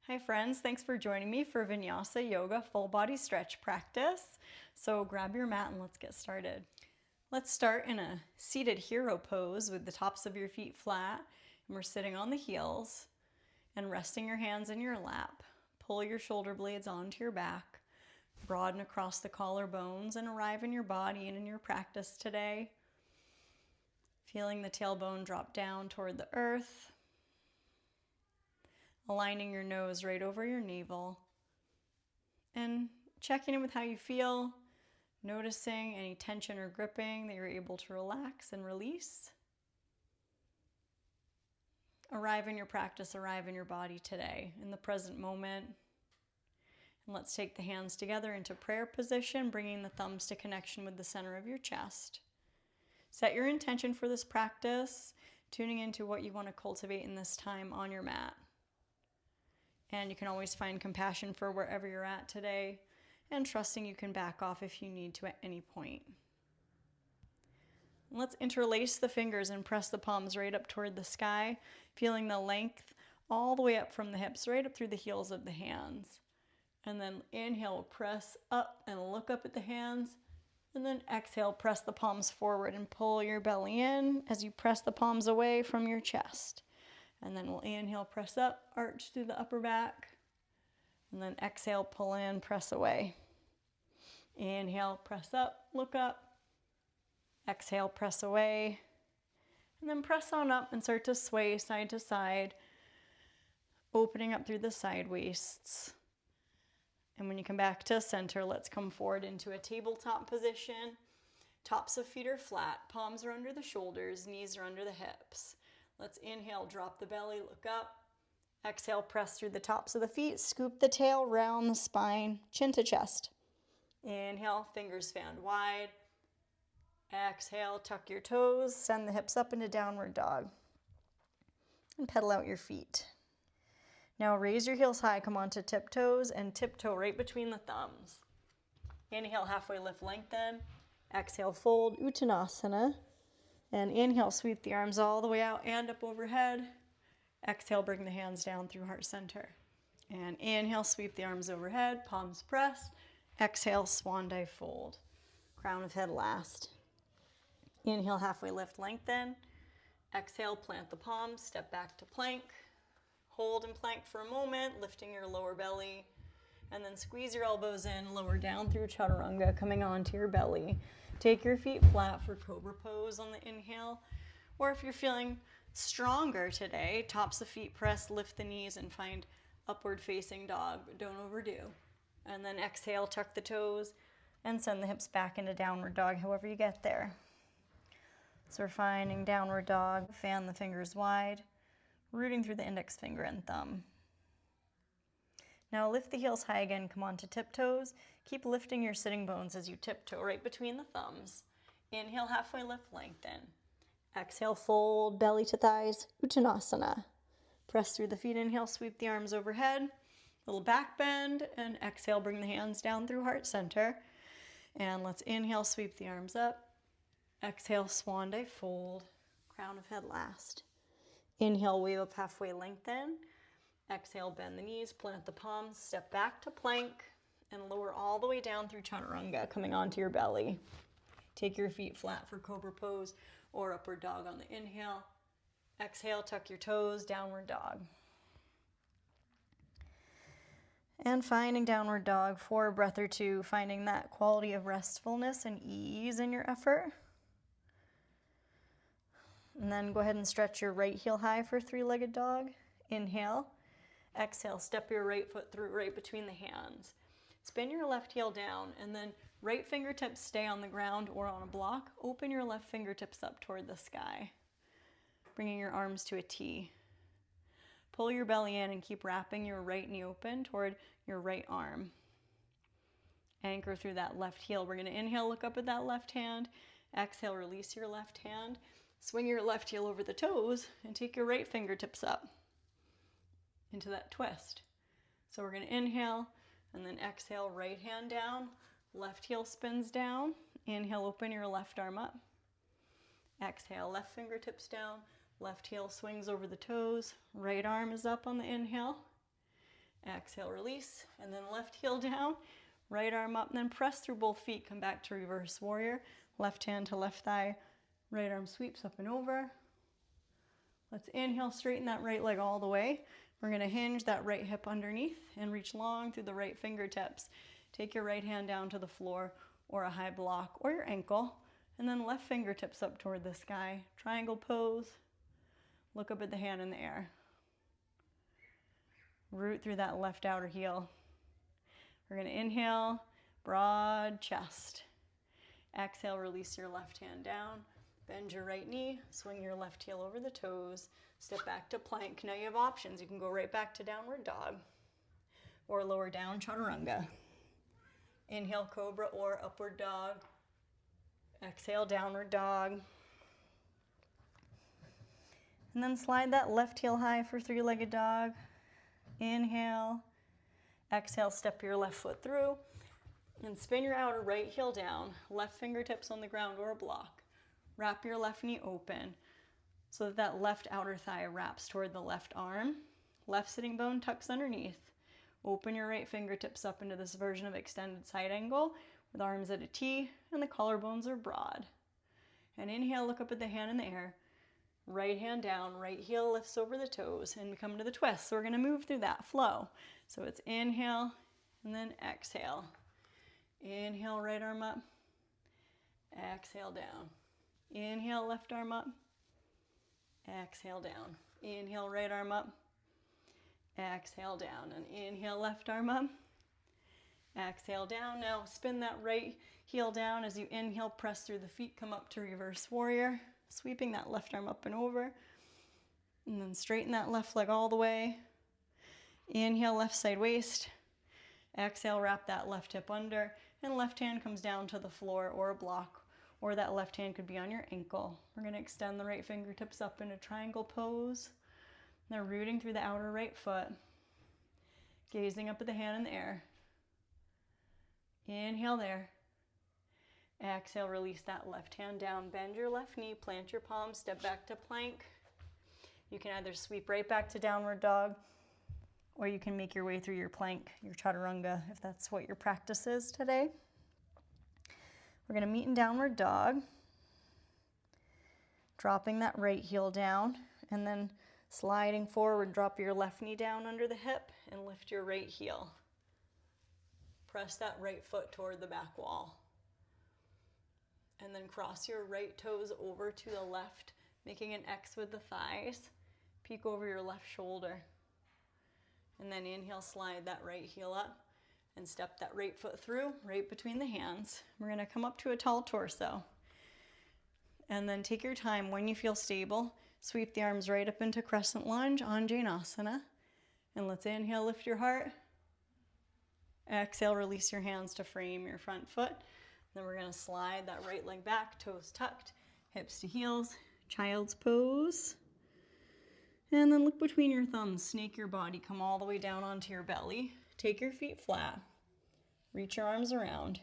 Hi friends, thanks for joining me for Vinyasa Yoga full body stretch practice. So grab your mat and let's get started. Let's start in a seated hero pose with the tops of your feet flat, and we're sitting on the heels and resting your hands in your lap. Pull your shoulder blades onto your back, broaden across the collarbones, and arrive in your body and in your practice today. Feeling the tailbone drop down toward the earth. Aligning your nose right over your navel and checking in with how you feel, noticing any tension or gripping that you're able to relax and release. Arrive in your practice, arrive in your body today, in the present moment. And let's take the hands together into prayer position, bringing the thumbs to connection with the center of your chest. Set your intention for this practice, tuning into what you want to cultivate in this time on your mat. And you can always find compassion for wherever you're at today and trusting you can back off if you need to at any point. Let's interlace the fingers and press the palms right up toward the sky, feeling the length all the way up from the hips, right up through the heels of the hands. And then inhale, press up and look up at the hands. And then exhale, press the palms forward and pull your belly in as you press the palms away from your chest. And then we'll inhale, press up, arch through the upper back. And then exhale, pull in, press away. Inhale, press up, look up. Exhale, press away. And then press on up and start to sway side to side, opening up through the side waists. And when you come back to center, let's come forward into a tabletop position. Tops of feet are flat, palms are under the shoulders, knees are under the hips. Let's inhale, drop the belly, look up. Exhale, press through the tops of the feet, scoop the tail, round the spine, chin to chest. Inhale, fingers fan wide. Exhale, tuck your toes, send the hips up into downward dog. And pedal out your feet. Now raise your heels high, come onto tiptoes, and tiptoe right between the thumbs. Inhale, halfway lift, lengthen. Exhale, fold, Uttanasana. And inhale, sweep the arms all the way out and up overhead. Exhale, bring the hands down through heart center. And inhale, sweep the arms overhead, palms pressed. Exhale, swan dive fold. Crown of head last. Inhale, halfway lift, lengthen. Exhale, plant the palms, step back to plank. Hold in plank for a moment, lifting your lower belly. And then squeeze your elbows in, lower down through chaturanga, coming onto your belly. Take your feet flat for cobra pose on the inhale. Or if you're feeling stronger today, tops of feet press, lift the knees, and find upward facing dog, but don't overdo. And then exhale, tuck the toes, and send the hips back into downward dog, however you get there. So we're finding downward dog, fan the fingers wide, rooting through the index finger and thumb. Now lift the heels high again, come onto tiptoes. Keep lifting your sitting bones as you tiptoe right between the thumbs. Inhale, halfway lift, lengthen. Exhale, fold, belly to thighs, Uttanasana. Press through the feet, inhale, sweep the arms overhead. Little back bend, and exhale, bring the hands down through heart center. And let's inhale, sweep the arms up. Exhale, swan dive, fold, crown of head last. Inhale, wave up halfway, lengthen. Exhale, bend the knees, plant the palms, step back to plank, and lower all the way down through chaturanga, coming onto your belly. Take your feet flat for cobra pose or upward dog on the inhale. Exhale, tuck your toes, downward dog. And finding downward dog for a breath or two, finding that quality of restfulness and ease in your effort. And then go ahead and stretch your right heel high for three-legged dog. Inhale. Exhale, step your right foot through right between the hands. Spin your left heel down and then right fingertips stay on the ground or on a block. Open your left fingertips up toward the sky, bringing your arms to a T. Pull your belly in and keep wrapping your right knee open toward your right arm. Anchor through that left heel. We're going to inhale, look up at that left hand. Exhale, release your left hand. Swing your left heel over the toes and take your right fingertips up into that twist. So we're going to inhale and then exhale, right hand down, left heel spins down. Inhale, open your left arm up. Exhale, left fingertips down, left heel swings over the toes, right arm is up on the inhale. Exhale, release, and then left heel down, right arm up, and then press through both feet. Come back to reverse warrior. Left hand to left thigh, right arm sweeps up and over. Let's inhale, straighten that right leg all the way. We're gonna hinge that right hip underneath and reach long through the right fingertips. Take your right hand down to the floor or a high block or your ankle, and then left fingertips up toward the sky. Triangle pose. Look up at the hand in the air. Root through that left outer heel. We're gonna inhale, broad chest. Exhale, release your left hand down. Bend your right knee, swing your left heel over the toes, step back to plank. Now you have options. You can go right back to downward dog or lower down chaturanga. Inhale, cobra or upward dog. Exhale, downward dog. And then slide that left heel high for three-legged dog. Inhale. Exhale, step your left foot through and spin your outer right heel down. Left fingertips on the ground or a block. Wrap your left knee open so that that left outer thigh wraps toward the left arm. Left sitting bone tucks underneath. Open your right fingertips up into this version of extended side angle with arms at a T and the collarbones are broad. And inhale, look up at the hand in the air. Right hand down, right heel lifts over the toes and we come to the twist. So we're gonna move through that flow. So it's inhale and then exhale. Inhale, right arm up. Exhale, down. Inhale, left arm up. Exhale, down. Inhale, right arm up. Exhale, down. And inhale, left arm up. Exhale, down. Now spin that right heel down as you inhale, press through the feet, come up to reverse warrior. Sweeping that left arm up and over. And then straighten that left leg all the way. Inhale, left side waist. Exhale, wrap that left hip under. And left hand comes down to the floor or a block. Or that left hand could be on your ankle. We're gonna extend the right fingertips up into triangle pose. Now rooting through the outer right foot. Gazing up at the hand in the air. Inhale there. Exhale, release that left hand down. Bend your left knee, plant your palms, step back to plank. You can either sweep right back to downward dog, or you can make your way through your plank, your chaturanga, if that's what your practice is today. We're gonna meet in downward dog, dropping that right heel down, and then sliding forward, drop your left knee down under the hip and lift your right heel. Press that right foot toward the back wall. And then cross your right toes over to the left, making an X with the thighs. Peek over your left shoulder. And then inhale, slide that right heel up. And step that right foot through, right between the hands. We're gonna come up to a tall torso. And then take your time. When you feel stable, sweep the arms right up into Crescent lunge, Anjaneyasana. And let's inhale, lift your heart. Exhale, release your hands to frame your front foot. Then we're gonna slide that right leg back, toes tucked, hips to heels, child's pose. And then look between your thumbs, snake your body, come all the way down onto your belly. Take your feet flat, reach your arms around,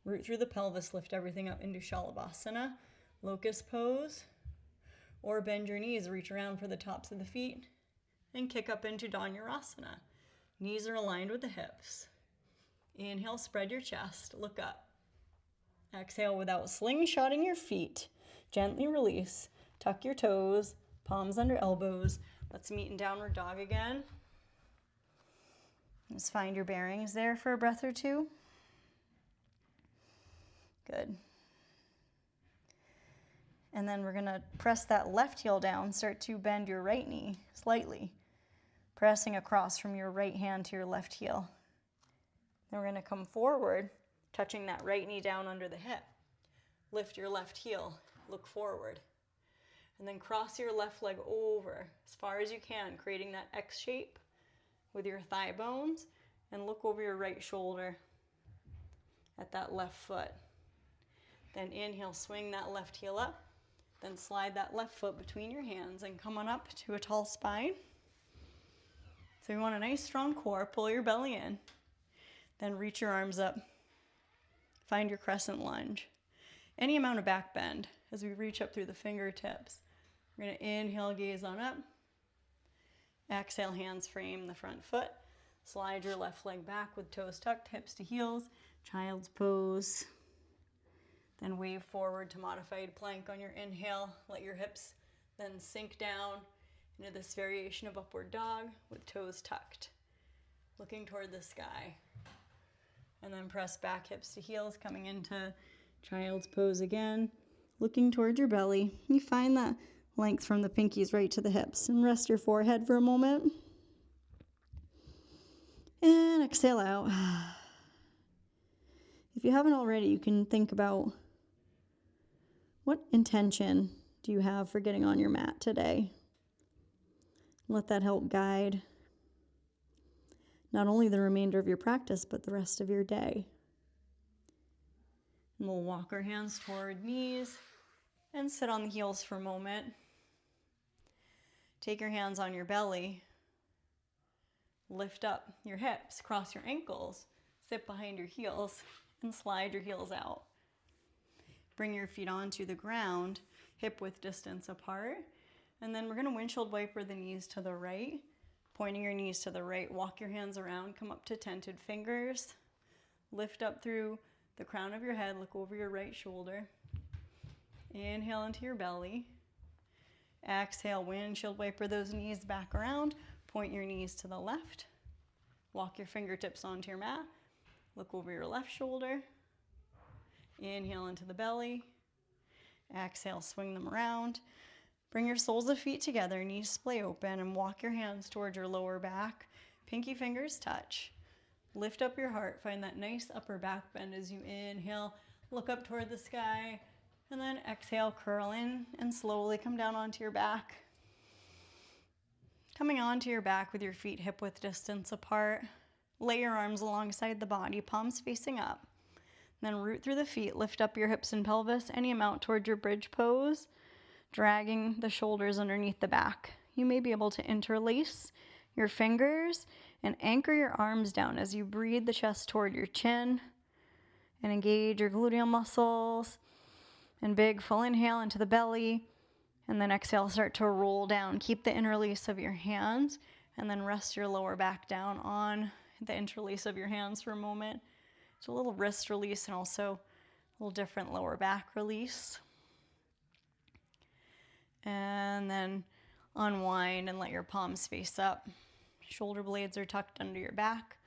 root through the pelvis, lift everything up into Shalabhasana, locust pose, or bend your knees, reach around for the tops of the feet, and kick up into Dhanurasana. Knees are aligned with the hips. Inhale, spread your chest, look up. Exhale without slingshotting your feet. Gently release, tuck your toes, palms under elbows. Let's meet in downward dog again. Just find your bearings there for a breath or two. Good. And then we're gonna press that left heel down, start to bend your right knee slightly, pressing across from your right hand to your left heel. Then we're gonna come forward, touching that right knee down under the hip. Lift your left heel, look forward. And then cross your left leg over as far as you can, creating that X shape with your thigh bones, and look over your right shoulder at that left foot. Then inhale, swing that left heel up, then slide that left foot between your hands and come on up to a tall spine. So you want a nice strong core, pull your belly in, then reach your arms up, find your crescent lunge. Any amount of back bend as we reach up through the fingertips. We're gonna inhale, gaze on up. Exhale, hands frame the front foot. Slide your left leg back with toes tucked, hips to heels, child's pose. Then wave forward to modified plank on your inhale. Let your hips then sink down into this variation of upward dog with toes tucked, looking toward the sky. And then press back, hips to heels, coming into child's pose again, looking toward your belly. You find that length from the pinkies right to the hips, and rest your forehead for a moment. And exhale out. If you haven't already, you can think about what intention do you have for getting on your mat today. Let that help guide not only the remainder of your practice, but the rest of your day. And we'll walk our hands toward knees and sit on the heels for a moment. Take your hands on your belly. Lift up your hips, cross your ankles, sit behind your heels, and slide your heels out. Bring your feet onto the ground, hip width distance apart. And then we're going to windshield wiper the knees to the right, pointing your knees to the right. Walk your hands around, come up to tented fingers. Lift up through the crown of your head, look over your right shoulder. Inhale into your belly. Exhale, windshield wiper those knees back around. Point your knees to the left. Walk your fingertips onto your mat. Look over your left shoulder. Inhale into the belly. Exhale, swing them around. Bring your soles of feet together, knees splay open, and walk your hands towards your lower back. Pinky fingers touch. Lift up your heart. Find that nice upper back bend as you inhale. Look up toward the sky. And then exhale, curl in and slowly come down onto your back. Coming onto your back with your feet hip width distance apart. Lay your arms alongside the body, palms facing up. Then root through the feet. Lift up your hips and pelvis any amount toward your bridge pose, dragging the shoulders underneath the back. You may be able to interlace your fingers and anchor your arms down as you breathe the chest toward your chin and engage your gluteal muscles. And big full inhale into the belly, and then exhale, start to roll down. Keep the interlace of your hands, and then rest your lower back down on the interlace of your hands for a moment. It's a little wrist release and also a little different lower back release. And then unwind and let your palms face up. Shoulder blades are tucked under your back.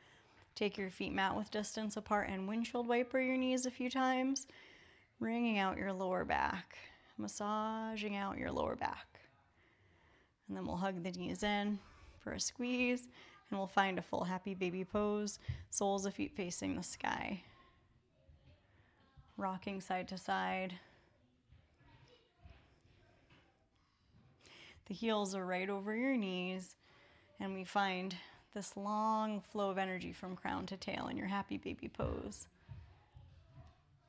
Take your feet mat width distance apart and windshield wiper your knees a few times, wringing out your lower back, massaging out your lower back. And then we'll hug the knees in for a squeeze, and we'll find a full happy baby pose, soles of feet facing the sky. Rocking side to side. The heels are right over your knees, and we find this long flow of energy from crown to tail in your happy baby pose.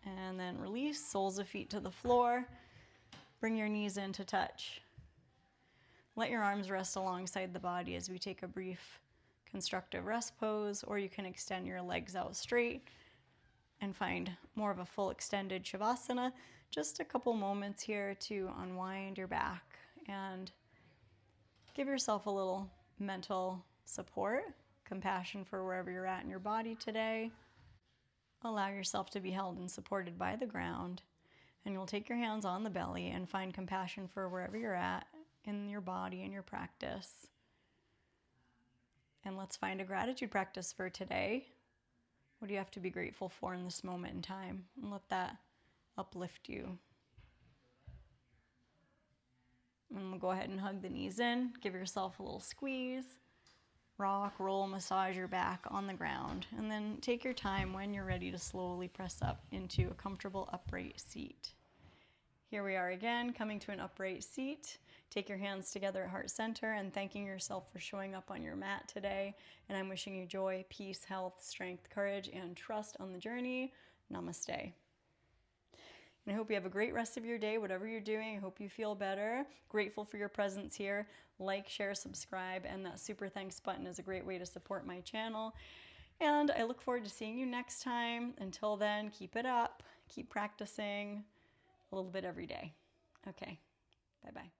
And then release, soles of feet to the floor. Bring your knees in to touch. Let your arms rest alongside the body as we take a brief constructive rest pose, or you can extend your legs out straight and find more of a full extended Shavasana. Just a couple moments here to unwind your back and give yourself a little mental support, compassion for wherever you're at in your body today. Allow yourself to be held and supported by the ground, and you'll take your hands on the belly and find compassion for wherever you're at in your body and your practice. And let's find a gratitude practice for today. What do you have to be grateful for in this moment in time? And let that uplift you. And we'll go ahead and hug the knees in. Give yourself a little squeeze. Rock, roll, massage your back on the ground. And then take your time when you're ready to slowly press up into a comfortable upright seat. Here we are again, coming to an upright seat. Take your hands together at heart center and thanking yourself for showing up on your mat today. And I'm wishing you joy, peace, health, strength, courage, and trust on the journey. Namaste. And I hope you have a great rest of your day, whatever you're doing. I hope you feel better. Grateful for your presence here. Like, share, subscribe, and that super thanks button is a great way to support my channel. And I look forward to seeing you next time. Until then, keep it up. Keep practicing a little bit every day. Okay, bye-bye.